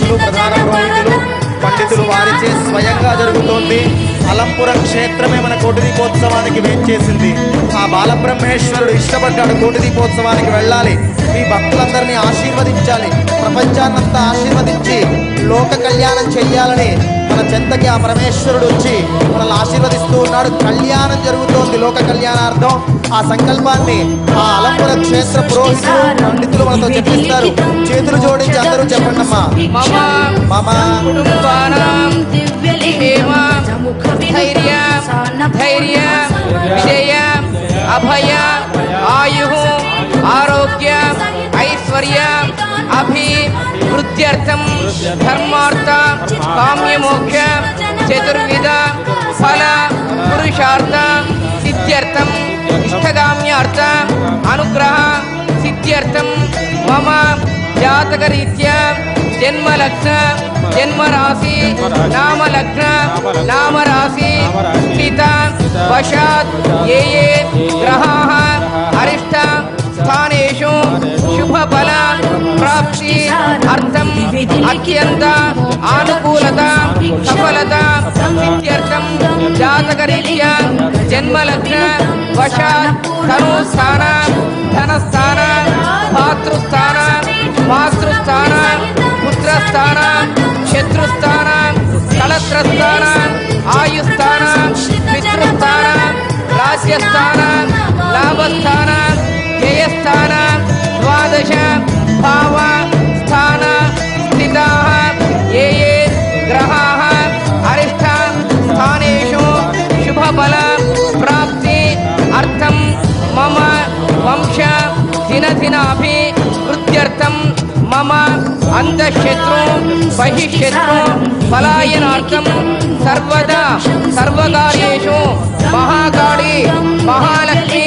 అధ్యక్షులు ప్రధాన పురోహితులు పండితులు వారిచే స్వయంగా జరుగుతోంది. అలంపురం క్షేత్రమే మన కోటి దీపోత్సవానికి వేంచేసింది. ఆ బాలబ్రహ్మేశ్వరుడు ఇష్టపడ్డాడు కోటి దీపోత్సవానికి వెళ్ళాలి, మీ భక్తులందరినీ ఆశీర్వదించాలి, ప్రపంచాన్నంతా ఆశీర్వదించి లోక కళ్యాణం చెయ్యాలని మన చెంతకి ఆ పరమేశ్వరుడు వచ్చి మనల్ని ఆశీర్వదిస్తూ ఉన్నాడు. కళ్యాణం జరుగుతోంది లోక కళ్యాణార్థం. ఆ సంకల్పాన్ని ఆ అలంపుర క్షేత్ర పురోహితులు పండితులు మనతో చెప్పిస్తారు. చేతులు జోడించి అందరూ చెప్పండి అమ్మా. ధైర్య విజయ అభయ ఆయు ఆరోగ్య ఐశ్వర్య అభివృద్ధ్యర్థం ధర్మార్థ కామ్యమోక్ష చతుర్విధ ఫల పురుషార్థ సిద్ధ్యర్థం ఇష్టకామ్యార్థ అనుగ్రహ సిద్ధ్యర్థం మమ జాతకరీత్యా జన్మలగ్న జన్మరాశి నామలగ్న నామరాశి స్థిత వశాత్ ఏ ఏ గ్రహాః అరిష్ట స్థానేషు శుభఫల ప్రాప్తి అర్థం అత్యంత ఆనుకూలత సఫలత సిద్ధ్యర్థం జాతకరీత్యా జన్మలగ్న వశాత్ తనుస్థాన ధనస్థాన భాతృస్థాన మాతృస్థాన పుత్రస్థాన శత్రుస్థాన కళత్రస్థాన ఆయుస్థాన పితృస్థాన రాజ్యస్థాన లాభస్థాన జయస్థాన ద్వాదశ భావ స్థాన స్థితాః ఏ ఏ గ్రహాః అరిష్ట స్థానేషు శుభఫల ప్రాప్తి అర్థం మమ వంశ దినదినాభివృద్ధ్యర్థం మమ అంతఃశత్రు బహిఃశత్రు పలాయనార్థం సర్వదా సర్వకార్యేషు మహాకాళి మహాలక్ష్మి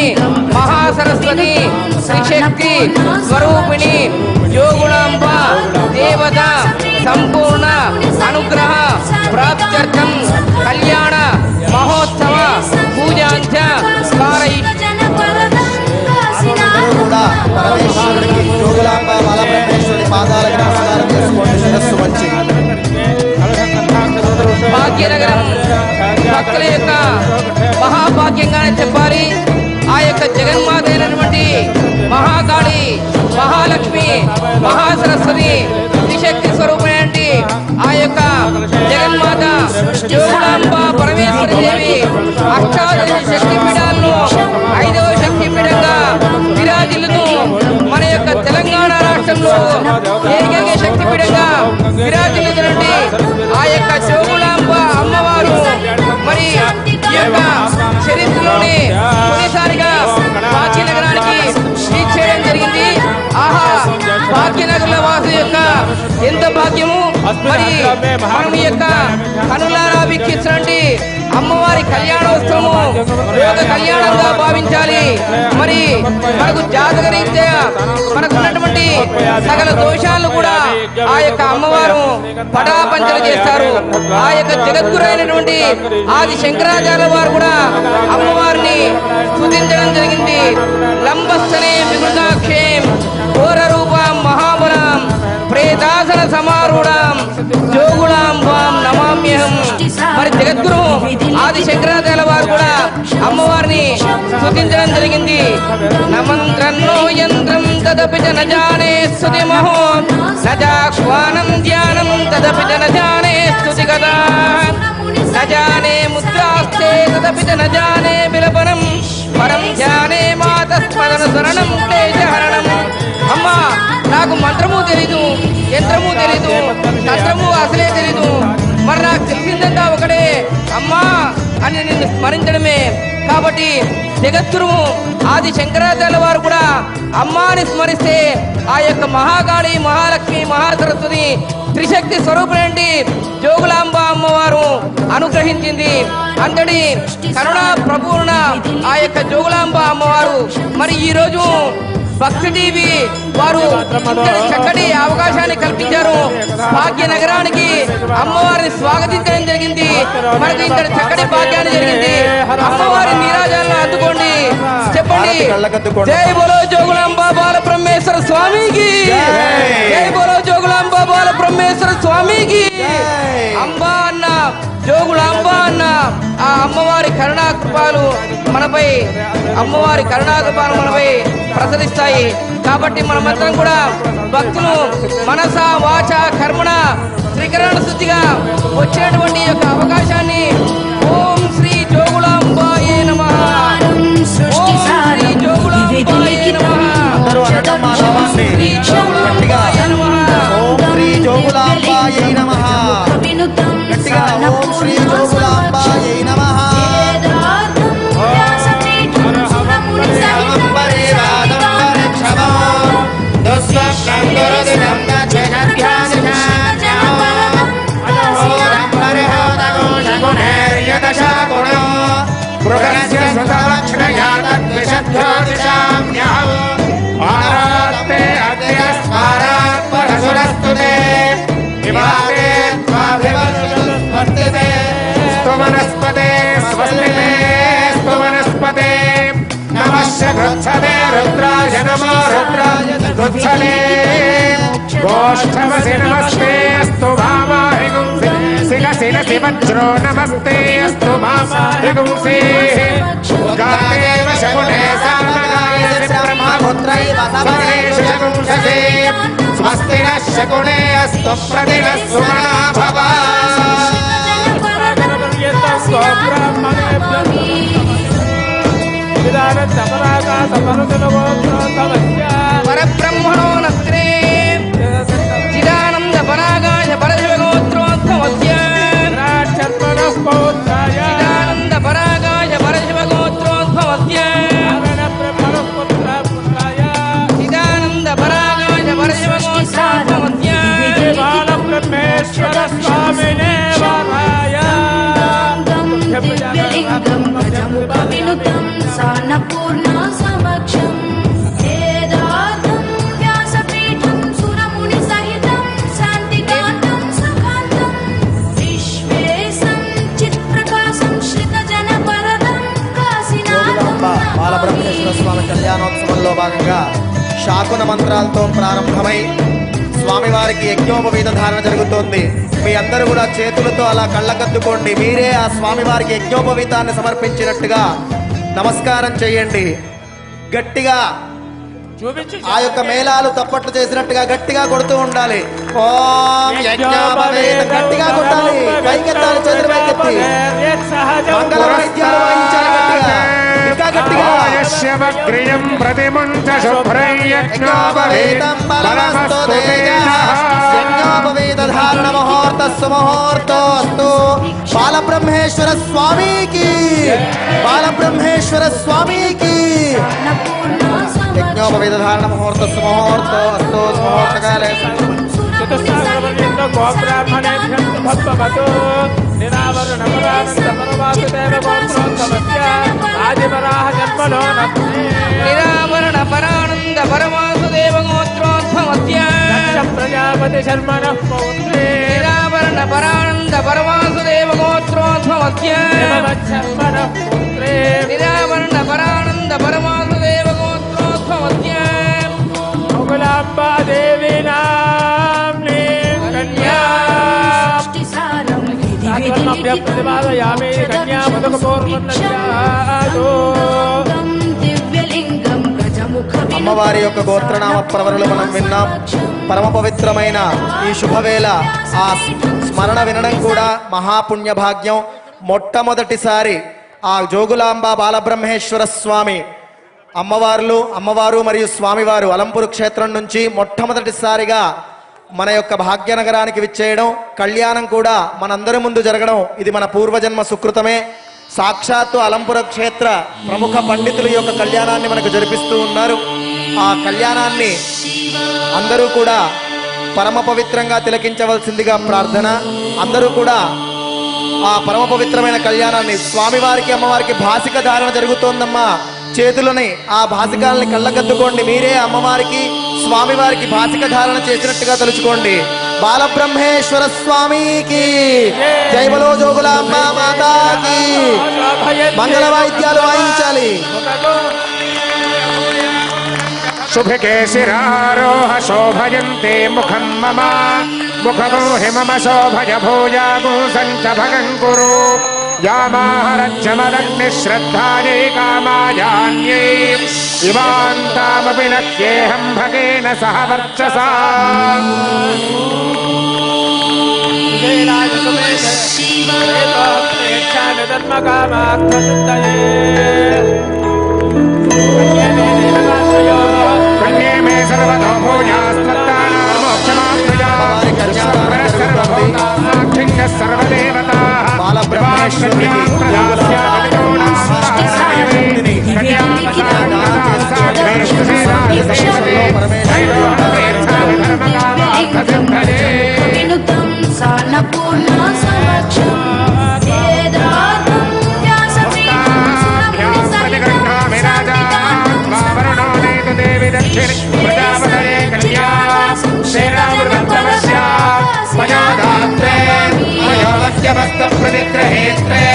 మహాసరస్వతి శ్రీశక్తి స్వరూపిణి యోగుణాంబ దేవత సంపూర్ణ అనుగ్రహ ప్రాప్త్యర్థం కళ్యాణ మహోత్సవ పూజాంచ కూడా పరమేశ్వరుడికి జోగులాంబ బాలబ్రహ్మేశ్వరుడి పాదాలకు నమస్కారం చేసుకోండి శిరస్సు వంచి. భాగ్యనగరం భక్తుల యొక్క మహాభాగ్యంగానే చెప్పాలి. ఆ యొక్క జగన్మాత అయినటువంటి మహాకాళి మహాలక్ష్మి మహాసరస్వతి త్రిశక్తి స్వరూపమైనటువంటి ఆ యొక్క జగన్మాత జోగులాంబ పరమేశ్వరి దేవి అష్టాదశ శక్తి పీఠాలను 5వ శక్తి పీఠంగా విరాజిల్లుతూ మన యొక్క తెలంగాణ రాష్ట్రంలో ఏకైక శక్తి పీఠంగా విరాజిల్లుతున్నటువంటి ఆ యొక్క జోగులాంబ అమ్మవారు మరి ఈ యొక్క చరిత్రలోని తొలిసారిగా భాగ్యనగరానికి రీచ్ చేయడం జరిగింది. ఆహా, భాగ్యనగర వాసు యొక్క ఎంత భాగ్యము. మరి మనం ఈ యొక్క కనులారా వీక్షించండి అమ్మవారి కళ్యాణోత్సవము యోగ కళ్యాణంగా భావించాలి. మరి మనకు జాతకరీత్యా మనకు ఉన్నటువంటి సకల దోషాలను కూడా ఆ యొక్క అమ్మవారు పటాపంచలు చేస్తారు. ఆ యొక్క జగద్గురు అయినటువంటి ఆది శంకరాచార్య వారు కూడా అమ్మవారిని స్తుతించడం జరిగింది. లంబస్థనే విమృతాక్షేం ఘోర రూపం మహాబలం ప్రేతాసన సమారూఢం జోగులాంబాం నమామ్యహం. మరి జగద్గురు ఆది శంకరాచార్య వారు కూడా అమ్మవారిని స్తుతించడం జరిగింది. నమంత్రన్నో యంత్రం తదపి జన జానే స్తుతి మహో నజాహ్వానం ధ్యానం తదపి జన జానే స్తుతి కదా నజానే ముద్రాస్తే తదపి జన జానే విలపనం పరం ధ్యానే మాతస్మరణ శరణం క్లేశహరణం. అమ్మా, నాకు మంత్రము తెలీదు, యంత్రము తెలీదు, తంత్రము అసలే తెలీదు, మరి నాకు తెలిసిందంతా ఒకటే అమ్మా అని నిన్ను స్మరించడమే. కాబట్టి జగద్గురు ఆది శంకరాచార్య వారు కూడా అమ్మాని స్మరిస్తే ఆ యొక్క మహాకాళి మహాలక్ష్మి మహాసరస్వతి త్రిశక్తి స్వరూపుడండి జోగులాంబ అమ్మవారు అనుగ్రహించింది. అంతటి కరుణా ప్రపూర్ణ ఆ యొక్క జోగులాంబ అమ్మవారు మరి ఈరోజు భక్తి టీవీ వారు చక్కటి అవకాశాన్ని కల్పించారు. భాగ్యనగరానికి అమ్మవారిని స్వాగతించడం జరిగింది. మనకి ఇంతటి చక్కటి భాగ్యాన్ని జరిగింది. అమ్మవారి నీరాజాలను అందుకోండి, చెప్పండి జై బోలో జోగులాంబ బాల బ్రహ్మేశ్వర స్వామికి, జై బోలో జోగులాంబ బాల బ్రహ్మేశ్వర స్వామి. స్వామికి జై. అంబా అన్న జోగుల అంబా అన్న ఆ అమ్మవారి కరుణాకృపాలు మనపై అమ్మవారి కరుణాకృపాలు మనపై ప్రసరిస్తాయి. కాబట్టి మనమందరం కూడా భక్తులు మనస వాచ కర్మణ త్రికరణ శుద్ధిగా వచ్చేటువంటి యొక్క అవకాశాన్ని ఓం శ్రీ జోగులాంబాయే నమః, ఓం శ్రీ జోగులాంబాయే నమః, అందరూ అనటం మా నామాన్ని గట్టిగా ఓం శ్రీ జోగులాంబాయై నమః, గట్టిగా ఓం శ్రీ జోగులాంబాయై నమః. వనస్పతే వనస్పతే నమః రుద్రాయ నమో రుద్రాయ దుచ్చలే గోష్ఠవసి నమస్తే అస్తు భామాహి గుంసి శిరసి వజ్రో నమస్తే అస్తు భామాహి గుంసి గాదేవ శకునే సామగాయసి బ్రహ్మపుత్రైవ సమరేషు శకుంశసి స్వస్తి నః శకునే అస్తు ప్రతినః సుమనా భవ. పరబ్రహ్మణో నస్త్రే చిదానంద పరాగాయ పరశివగోత్రోద్భవస్య చిదానంద పరాగాయ పరశివగోత్రోద్భవస్య చిదానంద పరాగాయ పరశివగోత్రోద్భవస్య బాలబ్రహ్మేశ్వర స్వామినే వరాయ దివ్యలింగం గజముఖవినుతం సాన్నపూర్ణ సమక్షం వేదార్థం వ్యాసపీఠం సురముని సహితం శాంతికాంతం సుఖాంతం విశ్వేశం చిత్ప్రకాశం శ్రితజనపరదం జోగులాంబ బాలబ్రహ్మేశ్వర స్వామి కళ్యాణోత్సవంలో భాగంగా శాకున మంత్రాలతో ప్రారంభమై స్వామివారికి యజ్ఞోపవీత ధారణ జరుగుతోంది. మీ అందరూ కూడా చేతులతో అలా కళ్ళకద్దుకోండి. మీరే ఆ స్వామివారికి యజ్ఞోపవీతాన్ని సమర్పించినట్టుగా నమస్కారం చేయండి. గట్టిగా ఆ యొక్క మేళాలు తప్పట్లు చేసినట్టుగా గట్టిగా కొడుతూ ఉండాలి. ఓం యజ్ఞోపవీత గట్టిగా కొట్టాలి. పైకెత్తాలి, చేతులు పైకెత్తి మంగళ వాయిద్యాలు వాయించాలి గట్టిగా, ఇంకా గట్టిగా. శివగ్రియం ప్రతిముంచ శుభ్రం యజ్ఞోపవీతం బలమస్తు తేజః యజ్ఞోపవీత ధారణ ముహూర్తస్సు ముహూర్తోస్తు. బాలబ్రహ్మేశ్వర స్వామికి, బాలబ్రహ్మేశ్వర స్వామికి. యజ్ఞోపవీత ధారణ ముహూర్తస్సు ముహూర్తోస్తు. ముహూర్తకాలే నిరావరణ పరానంద పరమాసుదేవ గోత్రోద్భవస్య ప్రజాపతి శర్మణ పౌత్రే నిరావరణ పరానంద పరమాసుదేవ గోత్రోద్భవస్య శర్మణ పౌత్రే నిరావరణ పరానంద పరమాసుదేవ గోత్రోద్భవస్య జోగులాంబా దేవి నామ్ని కన్యా ప్రతిపాదయామి కన్యా దివ్యలింగం గజముఖవినుతం అమ్మవారి యొక్క గోత్రనామ ప్రవరులు మనం విన్నాం. పరమ పవిత్రమైన ఈ శుభవేళ ఆ స్మరణ వినడం కూడా మహాపుణ్య భాగ్యం. మొట్టమొదటిసారి ఆ జోగులాంబ బాలబ్రహ్మేశ్వర స్వామి అమ్మవారు మరియు స్వామివారు అలంపూరు క్షేత్రం నుంచి మొట్టమొదటిసారిగా మన యొక్క భాగ్యనగరానికి విచ్చేయడం, కళ్యాణం కూడా మనందరి ముందు జరగడం ఇది మన పూర్వజన్మ సుకృతమే. సాక్షాత్తు అలంపుర క్షేత్ర ప్రముఖ పండితుల యొక్క కళ్యాణాన్ని మనకు జరిపిస్తూ ఉన్నారు. ఆ కళ్యాణాన్ని అందరూ కూడా పరమ పవిత్రంగా తిలకించవలసిందిగా ప్రార్థన. అందరూ కూడా ఆ పరమ పవిత్రమైన కళ్యాణాన్ని స్వామివారికి అమ్మవారికి భాసిక ధారణ జరుగుతోందమ్మా. చేతులని ఆ భాసికాలని కళ్ళకద్దుకోండి. మీరే అమ్మవారికి స్వామివారికి భాసిక ధారణ చేసినట్టుగా తలుచుకోండి. బాలబ్రహ్మేశ్వర స్వామికి జై బలో, జోగులాంబ మాతాకి. మంగళ వాయిద్యాలు వాయించాలి. శుభకే శిరారోహ శోభయంతే ముఖం మమ मुखगो हिममशोभय भूयागो सञ्चभगं कुरु यामाहरच्छमदग्निश्रद्धायै कामायान्यै इवान्तामपि नक्येऽहं भगेन सह वर्चसा कन्ये मे सर्वतो भूयास्त्वत्तानां मोक्षमाप्नुया सर्वभूतानां सर्वदेवताः బాలబ్రహ్మేశ్వరునికి వినుతం సాన్నపూర్ణ సమక్షం వేదార్థం వ్యాసపీఠం సురముని సహితం శాంతికాంతం దేవి దక్షిణ ప్రజాపతయే కళ్యా శ్రీరామృతమస్య మయాదాత్రే మయోవత్యవస్త ప్రతిగ్రహేత్రే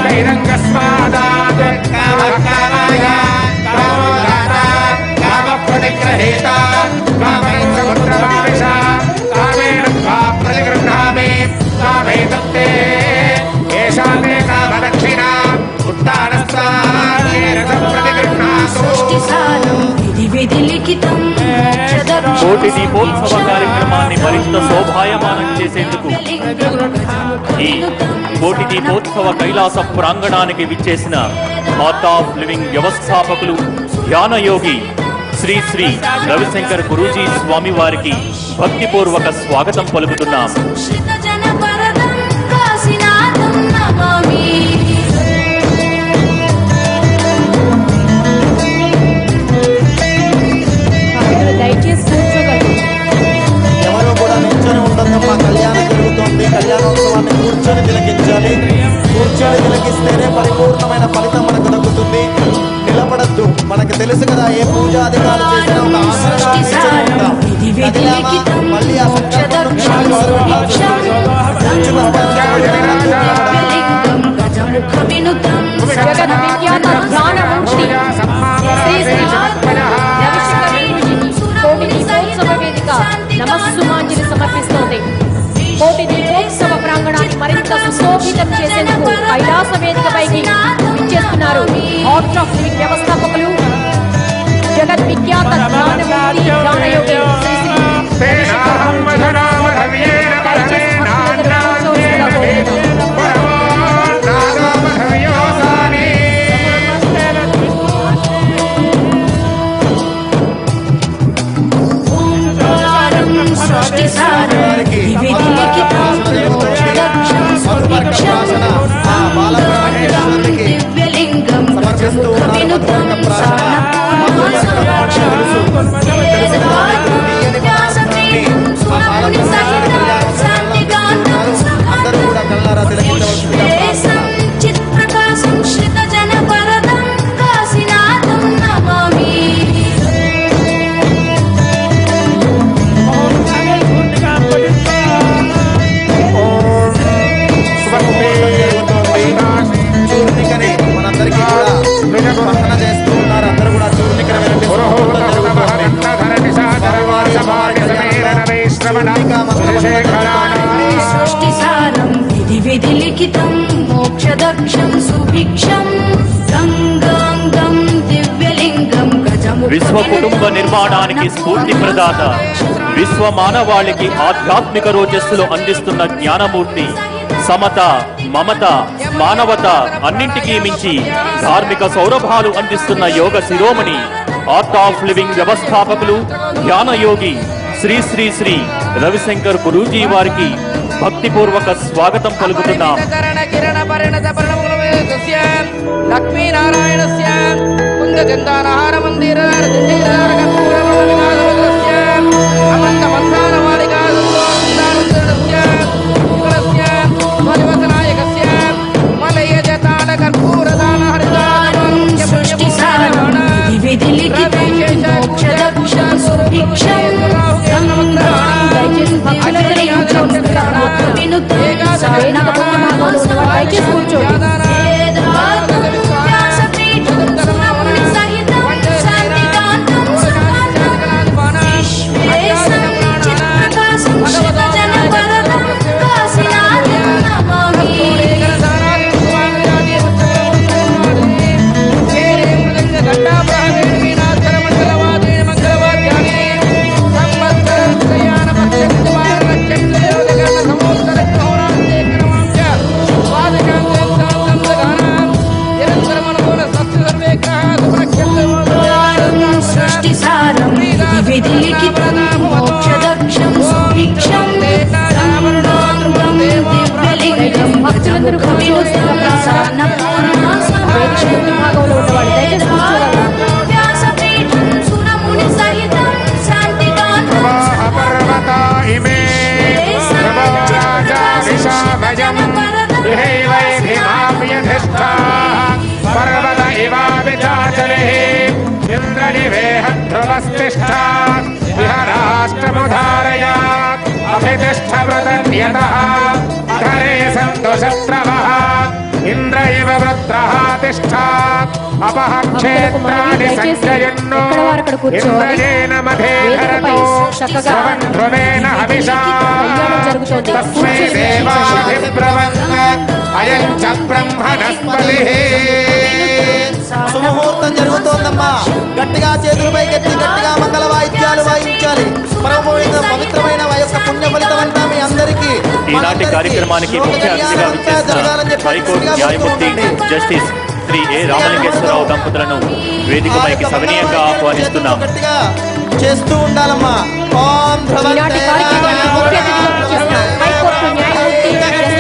కైరంగస్మాదాత్ కామకామాయ కామోదాత కామ ప్రతిగ్రహేత కామేన సముద్రమావిష కామేన త్వా ప్రతిగృహ్ణామి కామేతత్తే ఏషా తే కామదక్షిణ ఉత్తానస్థానేన ప్రతిగృహ్ణాతు సృష్టిసారం విధి విధి లిఖితం కోటి దీపోత్సవ కార్యక్రమాన్ని మరింత శోభాయమానం చేసేందుకు ఈ కోటి దీపోత్సవ కైలాస ప్రాంగణానికి విచ్చేసిన హార్ట్ ఆఫ్ లివింగ్ వ్యవస్థాపకులు ధ్యానయోగి శ్రీ శ్రీ రవిశంకర్ గురూజీ స్వామి వారికి భక్తిపూర్వక స్వాగతం పలుకుతున్నాం. సంశ్రిత జనపరదం కాశీనాథం నమామి దయచేసి కూర్చోగలరు. ఎవరు కూడా నిల్చొని ఉండొద్దమ్మా. కళ్యాణం జరుగుతోంది. కళ్యాణోత్సవాన్ని కూర్చొని తిలకించాలి. కూర్చొని తిలకిస్తేనే పరిపూర్ణమైన ఫలితం మనకు దక్కుతుంది. నిలబడద్దు. మనకు తెలుసు కదా, ఏ పూజాధికారులు చేసినా ఒక ఆసనంలో నిల్చొని ఉంటాం. కదిలామా, మళ్ళీ ఆ సంకల్పం నుంచి జగత్ విఖ్యాత ధ్యానమూర్తి శ్రీ శ్రీ కోటి దీపోత్సవ వేదిక నమస్సుమాంజలి సమర్పిస్తోంది. కోటి దీపోత్సవ ప్రాంగణాన్ని మరింత సుశోభితం చేసేందుకు కైలాస వేదికపైకి విచ్చేస్తున్నారు హార్ట్ ఆఫ్ లివింగ్ వ్యవస్థాపకులు జగత్ విఖ్యాత ధ్యానమూర్తి ధ్యానయోగి శ్రీ శ్రీ వారికి ఆ బాలబ్రహ్మేశ్వరునికి సమర్పిస్తూ ఉన్నారు. అందరూ కూడా కళ్ళారా తిలకించవలసిందిగా ప్రార్థన. చిత్ప్రకాశం శ్రిత జనపరదం కాశీనాథం నమామి చూర్ణికని మనందరికీ కూడా స్పందన చేస్తూ ఉన్నారు. అందరూ కూడా చూర్ణికని వినండి. సృష్టిసారం విధి విధి లిఖితం మోక్షదక్షం సుభిక్షం గంగాంగం దివ్యలింగం గజము విశ్వ కుటుంబ నిర్మాణానికి స్ఫూర్తి ప్రదాత, విశ్వ మానవాళికి ఆధ్యాత్మిక రోజస్సులు అందిస్తున్న జ్ఞానమూర్తి, సమత, మమత, మానవత అన్నింటికీ మించి ధార్మిక సౌరభాలు అందిస్తున్న యోగ శిరోమణి హార్ట్ ఆఫ్ లివింగ్ వ్యవస్థాపకులు ధ్యానయోగి శ్రీ శ్రీ శ్రీ రవిశంకర్ గురూజీ వారికి భక్తిపూర్వక స్వాగతం పలుకుతున్నాం. లక్ష్మీనారాయణస్య కుందచందానహార మందిర విధి లిఖితం మోక్షదక్షం సుభిక్షం దయచేసి భక్తులందరూ కూర్చోండి. వినుతం సాన్నపూర్ణ దయచేసి కూర్చోండి. చిత్ప్రకాశం శ్రిత జనపరదం उपवस्तिष्ठ विहराष्टमुधारय अभितिष्ठ व्रतन्यतः अधरे सन्तु शत्रवः इंद्र इव वृत्रः तिष्ठात् अपः क्षेत्राणि सञ्जयन्नो इंद्रजेन मधेधरतो स्वं ध्रुवेन हविषा तस्मै देवाभिब्रवन् अयं च ब्रह्मणस्पतिः శుభముహూర్తం జరుగుతోందమ్మా. గట్టిగా చేతులు పైకెత్తి గట్టిగా మంగళ వాయిద్యాలు వాయించాలి. పవిత్రమైన యొక్క పుణ్య ఫలితం అంతా మీ అందరికీ. ఈనాటి కార్యక్రమానికి ముఖ్య అతిథిగా విచ్చేసిన హైకోర్టు న్యాయమూర్తి జస్టిస్ శ్రీ ఏ రామలింగేశ్వరరావు దంపతులను వేదికపైకి సవినీయంగా ఆహ్వానిస్తున్నాం. గట్టిగా చేస్తూ ఉండాలమ్మా. ఓం ఈనాటి కార్యక్రమానికి ముఖ్య అతిథిగా విచ్చేసిన హైకోర్టు న్యాయమూర్తి జస్టిస్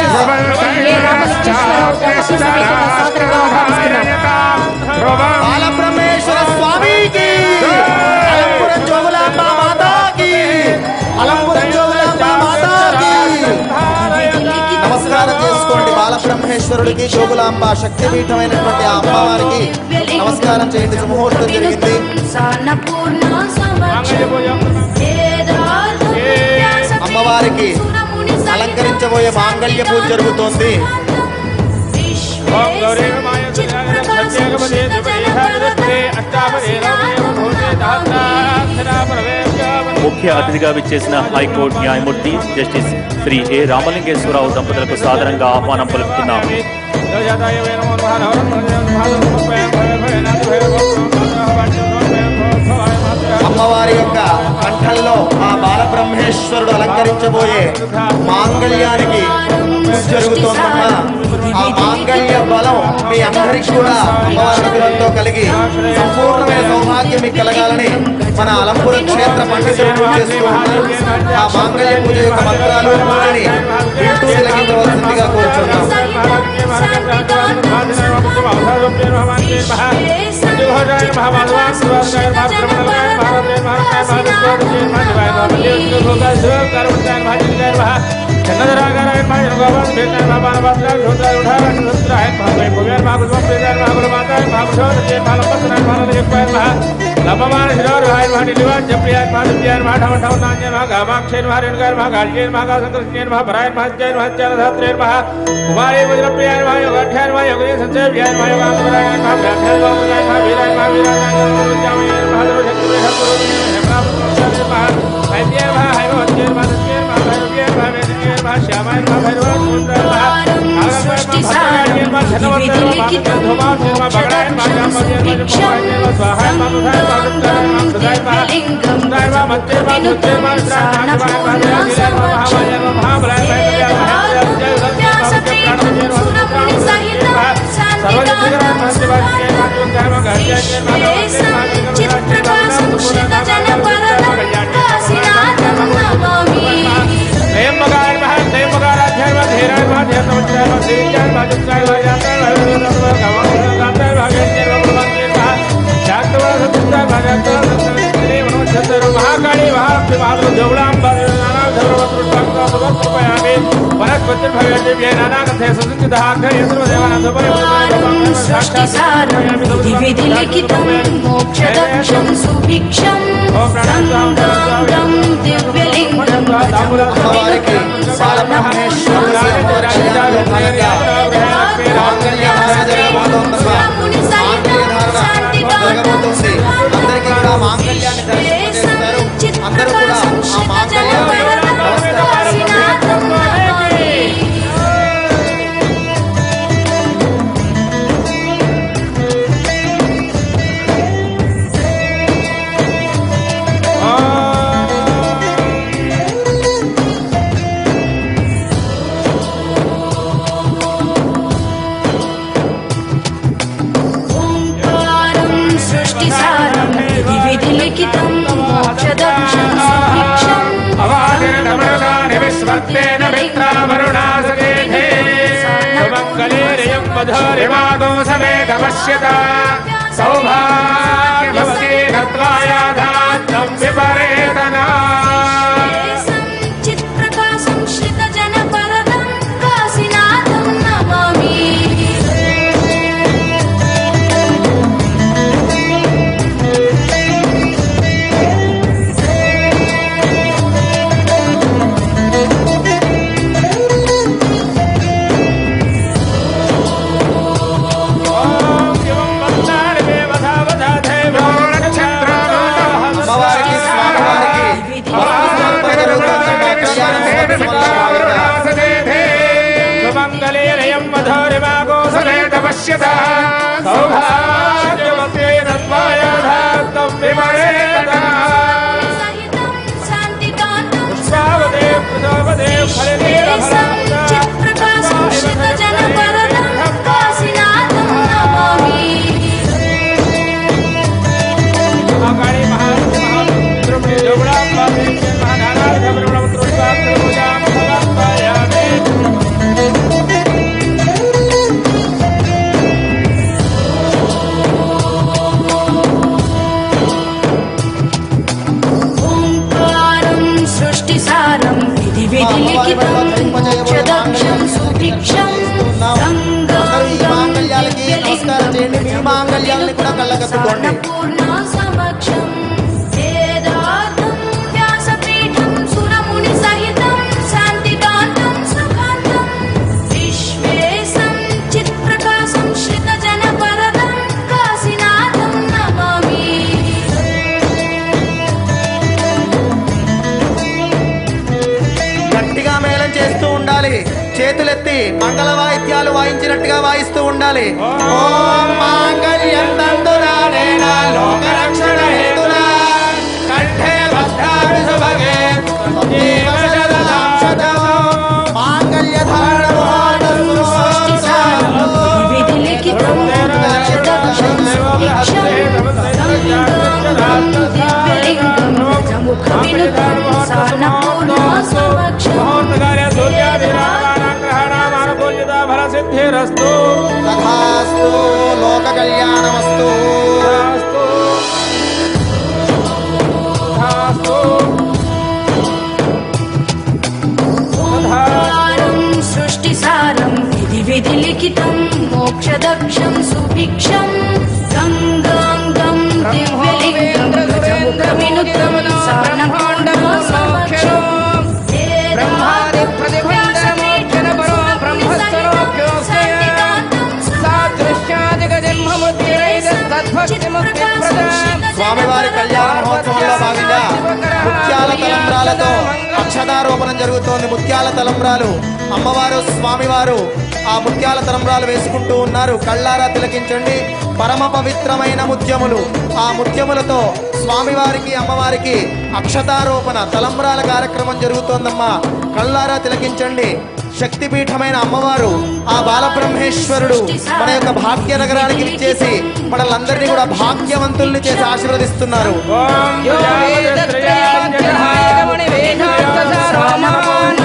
ఏ రామలింగేశ్వరరావు దంపతుల సమేతంగా సాదరంగా ఆహ్వానిస్తున్నాం. బాలబ్రహ్మేశ్వర స్వామికి, అలంపురం జోగులాంబ మాతాకి, అలంపురం జోగులాంబ మాతాకి. నమస్కారం చేసుకోండి. బాలబ్రహ్మేశ్వరుడికి, జోగులాంబ శక్తిపీఠమైనటువంటి ఆ అమ్మవారికి నమస్కారం చేయండి. ముహూర్తం జరిగింది. అమ్మవారికి అలంకరించబోయే మాంగళ్య పూజ జరుగుతోంది. ముఖ్య అతిథిగా విచ్చేసిన హైకోర్టు న్యాయమూర్తి జస్టిస్ శ్రీ ఏ రామలింగేశ్వరరావు దంపతులకు సాదరంగా ఆహ్వానం పలుకుతున్నాం. అమ్మవారి యొక్క కంఠంలో ఆ బాలబ్రహ్మేశ్వరుడు అలంకరించబోయే మాంగళ్యానికి పూజ జరుగుతోందమ్మా. ఆ మాంగళ్య బలం మీ అందరికీ కూడా అమ్మవారి అనుగ్రహంతో కలిగి సంపూర్ణమైన సౌభాగ్యం మీకు కలగాలని మన అలంపుర క్షేత్ర పండితులు పూజ చేస్తూ ఉన్నారు. ఆ మాంగళ్య పూజ యొక్క మంత్రాలు పూజని వింటూ తిలకించవలసిందిగా కోరుచున్నాం. लपमान शिरोर भाई भाटी लिवान जप्रियान भादुप्यान भाठम ठवनान्यन भा गामाक्षेन भा रेणुकार भा गाल्येन भा गासंकृष्णेन भा भरायन भा जयन भा चलधात्रेन भा कुमारी वज्रप्रियान भा योगाख्यान भा योगनी संसेव्यान भा योगांतरायन भा व्याख्यान भा व्याख्यान भा वीरायन भा वीरायन जामयेन भा सर्वशक्ति हेमराम शरीर भा वैद्येन भा हैवज्ञेन भा सत्येन भा भैरव्येन भा वेदनेन भा श्यामायन भा भैरवान सुंदर भा आगमन भा भद्रकायेन भा धनवंतरेन भा धोमासेन भा बगड़ायन भा जामयेन भा जपवायेन भा स्वाहायन भा मुधायन भा महाकाली महादेव जौलांबा विधिलिखितं मोक्षदक्षं सुभिक्षं दिव्यलिङ्गं అమ్మవారికి బాలబ్రహ్మేశ్వరుడి అమ్మవారి కళ్యాణంలో భాగంగా మాంగళ్యధారణ జరగబోతోందమ్మా. మాంగళ్యధారణ జరగబోతోంది. అందరికీ కూడా మాంగళ్యాన్ని దర్శింపజేస్తారు. అందరూ కూడా ఆ మాంగళ్యాన్ని నమస్కారం विधिलिखितं मोक्षदक्षं सुभिक्षं अवादिर्नमृतानि विश्वत्तेन मित्रावरुणासकेधे सुमङ्गलेरियं मधुरिमादो समेतपश्यता सौभाग्यवती नत्वायाधात्तं विपरेतना चित्प्रकाशं श्रितजनपरदं काशीनाथं नमामि పశ్యత సౌభాగ్యవతే రత్వాయాధాత్తం విమరే తదా సహితం శాంతికాంతం పుష్పావదే ప్రజాపదే ఫలనీరఫలాముదా చిత్ప్రకాశం శ్రితజనపరదం కాశీనాథం నమామి మహాకాళీ మహాద్రమణి జోగుణాంబాదే మహానానార్థబ్రహ్మణమంత్రోద్వాక్రమూజాం భగవాయామి ఓంకారం సృష్టిసారం విధి విధిలిఖితం మోక్షదక్షం సుభిక్షం అందరూ ఈ మాంగళ్యాలకి నమస్కారం చేయండి. మీ మాంగళ్యాలని కూడా కళ్ళకద్దుకోండి. పూర్ణ సమక్షం వేదాంతం వ్యాసపీఠం సురముని సహితం శాంతికాంతం సుఖాంతం విశ్వేశం చిత్ప్రకాశం శ్రితజనపరదం కాశీనాథం నమామి గట్టిగా మేళం చేస్తూ ఉండాలి. చేతులెత్తి మంగళ వాయిద్యాలు వాయించినట్టుగా వాయిస్తూ ఉండాలి. ఓం మాంగళ్యం తంతునానేన లోకరక్షణ హేతునా కంఠే భద్రామి సుభగే జీవ శరదాం శతం మాంగళ్యధారణమోహనస్సు విధిలిఖితం మోక్షదక్షం సుభిక్షం దివ్యలింగం గజముఖవినుతం సానపూర్ణ సమక్షం మహోత్తకార్య సూర్యాభిరామానాగ్రహాణామానుకూల్యతా ఫలసిద్ధిరస్తు తథాస్తు లోక కళ్యాణమస్తు. ఓంకారం సృష్టిసారం విధి విధిలిఖితం మోక్షదక్షం సుభిక్షం గంగాంగం దివ్యలింగం గజముఖవినుతం సానపూర్ణ సమక్షం బ్రహ్మాది ప్రతిబంధనమోక్షణ పరో బ్రహ్మస్వరూప్యోస్య సాదృశ్యాదిక జన్మముద్రైస్తద్భక్తిముక్తిప్రదాం స్వామివారి కళ్యాణ మహోత్సవంలో భాగంగా ముత్యాల తలంబ్రాలతో అక్షతారోపణం జరుగుతోంది. ముత్యాల తలంబ్రాలు అమ్మవారు స్వామివారు ఆ ముత్యాల తలంబ్రాలు వేసుకుంటూ ఉన్నారు. కళ్ళారా తిలకించండి. పరమ పవిత్రమైన ముత్యములు. ఆ ముత్యములతో స్వామివారికి అమ్మవారికి అక్షతారోపణ తలంబ్రాల కార్యక్రమం జరుగుతోందమ్మా. కళ్ళారా తిలకించండి. శక్తిపీఠమైన అమ్మవారు ఆ బాలబ్రహ్మేశ్వరుడు మన యొక్క భాగ్యనగరానికి ఇచ్చేసి మనల్ని కూడా భాగ్యవంతుల్ని చేసి ఆశీర్వదిస్తున్నారు. ఓం యో వేదత్రయాధ్యాయ రమణి వేదాంతసారమాన్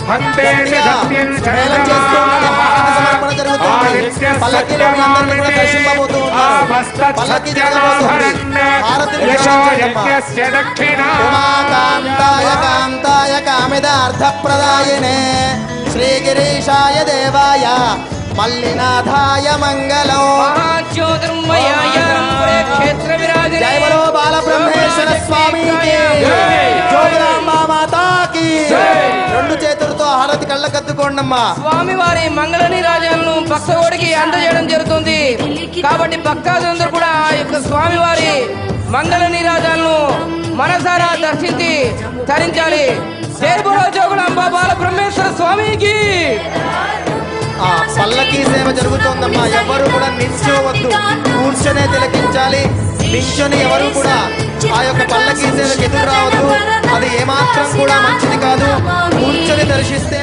మంత్రాణాం మేళం చేస్తూ ఉండగా వాహన సమర్పణ జరుగుతుంది. పల్లకీలో మీ అందరినీ కూడా దర్శింపబోతూ ఉన్నారు. పల్లకీ జరగబోతుంది. హారతిని గ్రహించండి అమ్మా. ఉమాకాంతాయ కాంతాయ కామిదార్థప్రదాయినే శ్రీగిరీశాయ దేవాయ మల్లినాథాయ మంగళం. క్షేత్ర విరాజనే జయ బలో బాలబ్రహ్మేశ్వర స్వామికి జోగులాంబ మాతాకి. రెండు చేతులతో హారతి కళ్ళకద్దుకోండమ్మా. స్వామివారి మంగళ నీరాజనాలను భక్తకోడికి అందజేయడం జరుగుతుంది. కాబట్టి భక్తాదులందరూ కూడా ఆ యొక్క స్వామివారి మంగళ నీరాజనాలను మనసారా దర్శించి ధరించాలి. జై బోలో జోగులాంబ బాల బ్రహ్మేశ్వర స్వామికి. ఆ పల్లకీ సేవ జరుగుతోందమ్మా. ఎవరు కూడా నిల్చోవద్దు, కూర్చొనే తిలకించాలి. నిల్చొని ఎవరు కూడా ఆ యొక్క పల్లకీ సేవకి ఎదురు రావద్దు. అది ఏమాత్రం కూడా మంచిది కాదు. కూర్చొని దర్శిస్తే